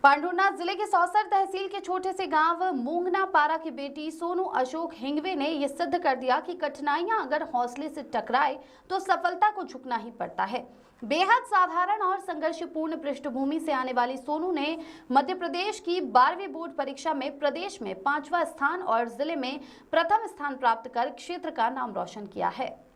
पांडुरनाथ जिले के सौसर तहसील के छोटे से गांव मूंगना पारा की बेटी सोनू अशोक हिंगवे ने यह सिद्ध कर दिया कि कठिनाइयां अगर हौसले से टकराए तो सफलता को झुकना ही पड़ता है। बेहद साधारण और संघर्षपूर्ण पृष्ठभूमि से आने वाली सोनू ने मध्य प्रदेश की 12वीं बोर्ड परीक्षा में प्रदेश में 5वां स्थान और जिले में प्रथम स्थान प्राप्त कर क्षेत्र का नाम रोशन किया है।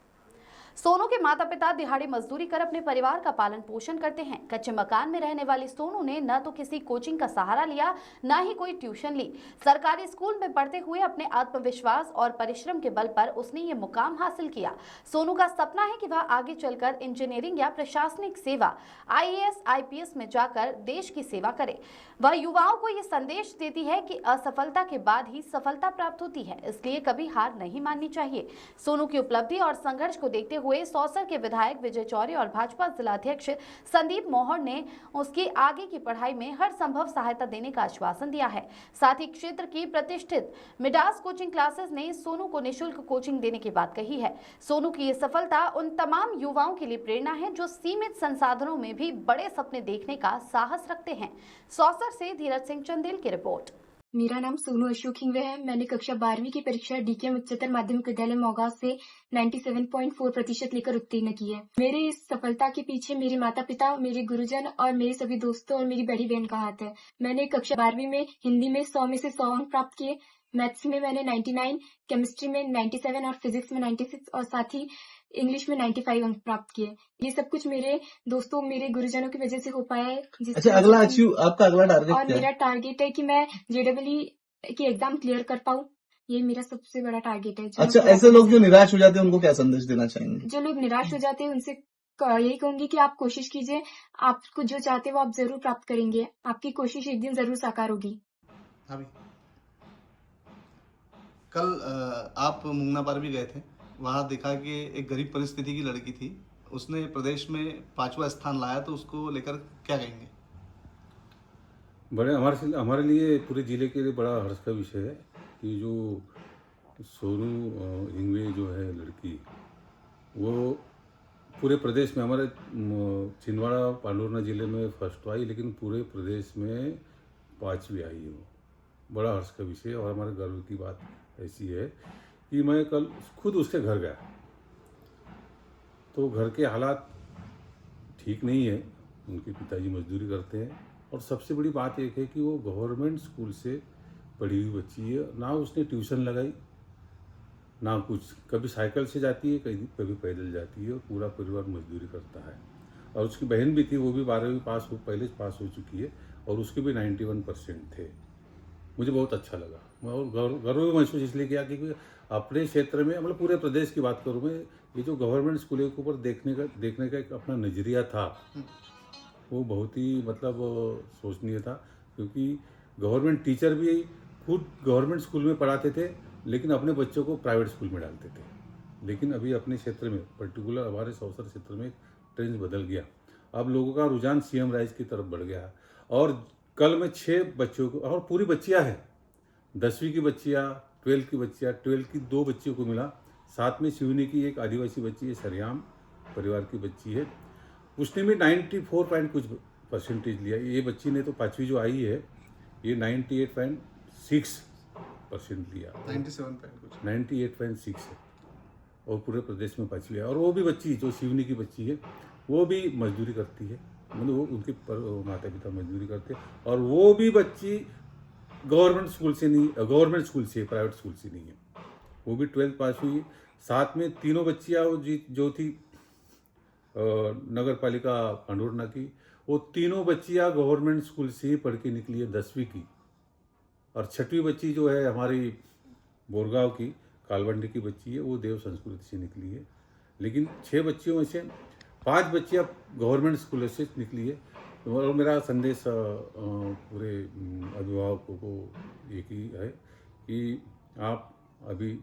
सोनू के माता पिता दिहाड़ी मजदूरी कर अपने परिवार का पालन पोषण करते हैं। कच्चे मकान में रहने वाली सोनू ने न तो किसी कोचिंग का सहारा लिया, न ही कोई ट्यूशन ली। सरकारी स्कूल में पढ़ते हुए अपने आत्मविश्वास और परिश्रम के बल पर उसने ये मुकाम हासिल किया। सोनू का सपना है कि वह आगे चलकर इंजीनियरिंग या प्रशासनिक सेवा IAS IPS में जाकर देश की सेवा करे। वह युवाओं को ये संदेश देती है कि असफलता के बाद ही सफलता प्राप्त होती है, इसलिए कभी हार नहीं माननी चाहिए। सोनू की उपलब्धि और संघर्ष को देखते हुए सौसर के विधायक विजय चौरे और भाजपा जिलाध्यक्ष संदीप मोहन ने उसकी आगे की पढ़ाई में हर संभव सहायता देने का आश्वासन दिया है। साथ ही क्षेत्र की प्रतिष्ठित मिडास कोचिंग क्लासेस ने सोनू को निःशुल्क कोचिंग देने की बात कही है। सोनू की ये सफलता उन तमाम युवाओं के लिए प्रेरणा है जो सीमित संसाधनों में भी बड़े सपने देखने का साहस रखते हैं। सौसर से धीरज सिंह चंदेल की रिपोर्ट। मेरा नाम सोनू अशोक हिंगवे है। मैंने कक्षा 12वीं की परीक्षा डीकेएम उच्चतर माध्यमिक विद्यालय मोगा से 97.4% लेकर उत्तीर्ण की है। मेरी इस सफलता के पीछे मेरे माता पिता, मेरे गुरुजन और मेरे सभी दोस्तों और मेरी बड़ी बहन का हाथ है। मैंने कक्षा 12वीं में हिंदी में 100 में से 100 अंक प्राप्त किए, मैथ्स में मैंने 99, केमिस्ट्री में 97 और फिजिक्स में 96 और साथ ही इंग्लिश में 95 अंक प्राप्त किए। ये सब कुछ मेरे दोस्तों, मेरे गुरुजनों की वजह से हो पाया है। अच्छा, आपका अगला टारगेट और क्या है? मेरा टारगेट है कि मैं JEE की एग्जाम क्लियर कर पाऊँ। ये मेरा सबसे बड़ा टारगेट है। अच्छा, ऐसे लोग जो निराश हो जाते हैं उनको क्या संदेश देना चाहेंगे? जो लोग निराश हो जाते हैं उनसे यही कहूंगी कि आप कोशिश कीजिए, आपको जो चाहते हो आप जरूर प्राप्त करेंगे। आपकी कोशिश एक दिन जरूर साकार होगी। अभी कल आप मूंगना पार भी गए थे, वहाँ देखा कि एक गरीब परिस्थिति की लड़की थी, उसने प्रदेश में 5वां स्थान लाया, तो उसको लेकर क्या कहेंगे? बड़े हमारे लिए पूरे ज़िले के लिए बड़ा हर्ष का विषय है कि जो सोनू हिंगवे जो है लड़की, वो पूरे प्रदेश में हमारे छिंदवाड़ा पांडुरनाथ जिले में फर्स्ट आई, लेकिन पूरे प्रदेश में 5वीं आई है। वो बड़ा हर्ष का विषय है और हमारे गर्व की बात ऐसी है कि मैं कल खुद उसके घर गया तो घर के हालात ठीक नहीं है। उनके पिताजी मजदूरी करते हैं और सबसे बड़ी बात एक है कि वो गवर्नमेंट स्कूल से पढ़ी हुई बच्ची है। ना उसने ट्यूशन लगाई ना कुछ, कभी साइकिल से जाती है, कभी पैदल जाती है और पूरा परिवार मजदूरी करता है। और उसकी बहन भी थी, वो भी 12वीं पहले पास हो चुकी है और उसके भी 91% थे। मुझे बहुत अच्छा लगा और गर्व भी महसूस इसलिए किया क्योंकि अपने क्षेत्र में, मतलब पूरे प्रदेश की बात करूँ मैं, ये जो गवर्नमेंट स्कूलों के ऊपर देखने का एक अपना नज़रिया था, वो बहुत ही मतलब सोचनीय था। क्योंकि गवर्नमेंट टीचर भी खुद गवर्नमेंट स्कूल में पढ़ाते थे लेकिन अपने बच्चों को प्राइवेट स्कूल में डालते थे। लेकिन अभी अपने क्षेत्र में, पर्टिकुलर हमारे सौसर क्षेत्र में, ट्रेंड बदल गया। अब लोगों का रुझान CM राइज की तरफ बढ़ गया और कल में 6 बच्चों को, और पूरी बच्चियाँ हैं, 10वीं की बच्चियाँ, 12th की बच्चियाँ, 12th की 2 बच्चियों को मिला। साथ में सिवनी की एक आदिवासी बच्ची है, सरियाम परिवार की बच्ची है, उसने भी 94 कुछ % लिया। ये बच्ची ने तो 5वीं जो आई है ये 98.6% लिया, 98.6 है और पूरे प्रदेश में 5वीं है। और वो भी बच्ची जो सिवनी की बच्ची है वो भी मजदूरी करती है, मतलब वो उनके माता पिता मजदूरी करते हैं और वो भी बच्ची गवर्नमेंट स्कूल से नहीं, गवर्नमेंट स्कूल से, प्राइवेट स्कूल से नहीं है। वो भी 12th पास हुई। साथ में तीनों बच्चियाँ जो थी नगर पालिका पांडुरना की, वो तीनों बच्चियाँ गवर्नमेंट स्कूल से ही पढ़ के निकली है 10वीं की। और 6वीं बच्ची जो है हमारी बोरगांव की कालवंडी की बच्ची है, वो देव संस्कृति से निकली है। लेकिन 6 बच्चियों में से 5 बच्चियाँ गवर्नमेंट स्कूल से निकली है। और मेरा संदेश पूरे अभिभावकों को एक ही है कि आप अभी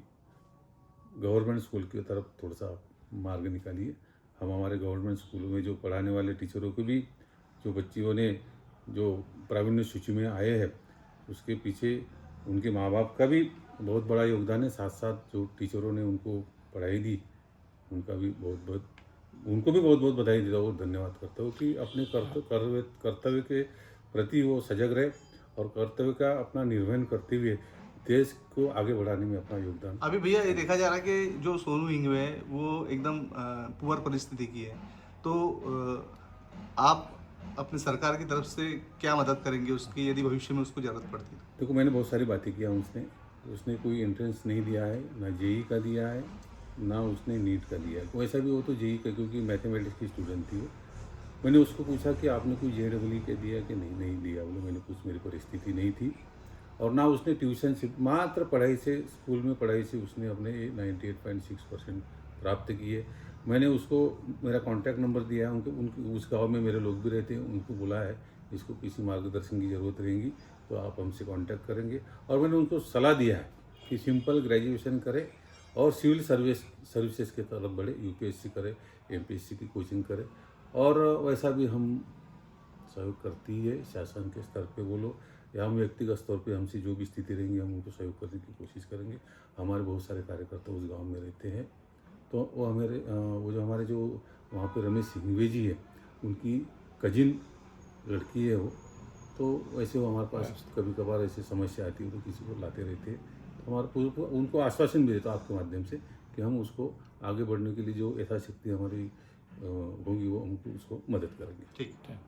गवर्नमेंट स्कूल की तरफ थोड़ा सा मार्ग निकालिए। हम हमारे गवर्नमेंट स्कूलों में जो पढ़ाने वाले टीचरों को भी, जो बच्चियों ने जो प्रावीण्य सूची में आए हैं, उसके पीछे उनके माँ बाप का भी बहुत बड़ा योगदान है। साथ साथ जो टीचरों ने उनको पढ़ाई दी, उनको भी बहुत बहुत बधाई देता हूँ और धन्यवाद करता हूँ कि अपने कर्तव्य के प्रति वो सजग रहे और कर्तव्य का अपना निर्वहन करते हुए देश को आगे बढ़ाने में अपना योगदान। अभी भैया ये देखा जा रहा है कि जो सोनू हिंगवे है वो एकदम पुअर परिस्थिति की है, तो आप अपनी सरकार की तरफ से क्या मदद करेंगे उसकी, यदि भविष्य में उसको जरूरत पड़ती है? देखो, मैंने बहुत सारी बातें किया उसने कोई एंट्रेंस नहीं दिया है, ना जेई का दिया है, ना उसने नीट का दिया है। वैसा भी हो तो जेई का, क्योंकि मैथमेटिक्स की स्टूडेंट थी वो। मैंने उसको पूछा कि आपने कोई JEE का दिया कि नहीं दिया। बोले मैंने कुछ, मेरी परिस्थिति नहीं थी। और ना उसने ट्यूशन से, मात्र पढ़ाई से, स्कूल में पढ़ाई से उसने अपने 98.6% प्राप्त किए। मैंने उसको मेरा कॉन्टैक्ट नंबर दिया है, उनके उस गांव में मेरे लोग भी रहते हैं, उनको बोला है इसको किसी मार्गदर्शन की ज़रूरत रहेगी तो आप हमसे कांटेक्ट करेंगे। और मैंने उनको सलाह दिया है कि सिंपल ग्रेजुएशन करे और सिविल सर्विसेज की तरफ बढ़े, UPSC करे, MPSC की कोचिंग करे। और वैसा भी हम सहयोग करती है शासन के स्तर पे बोलो या हम व्यक्तिगत स्तर पे, हमसे जो भी स्थिति रहेंगी हम उनको सहयोग करने की कोशिश करेंगे। हमारे बहुत सारे कार्यकर्ता उस गांव में रहते हैं, तो वो जो हमारे जो वहाँ पे रमेश हिंगवे जी है, उनकी कजिन लड़की है वो, तो वैसे वो हमारे पास कभी कभार ऐसी समस्या आती है तो किसी को लाते रहते हैं। तो हमारे उनको आश्वासन भी देता हूँ आपके माध्यम से कि हम उसको आगे बढ़ने के लिए जो यथाशक्ति हमारी होगी वो हमको उसको मदद करेंगे। ठीक है।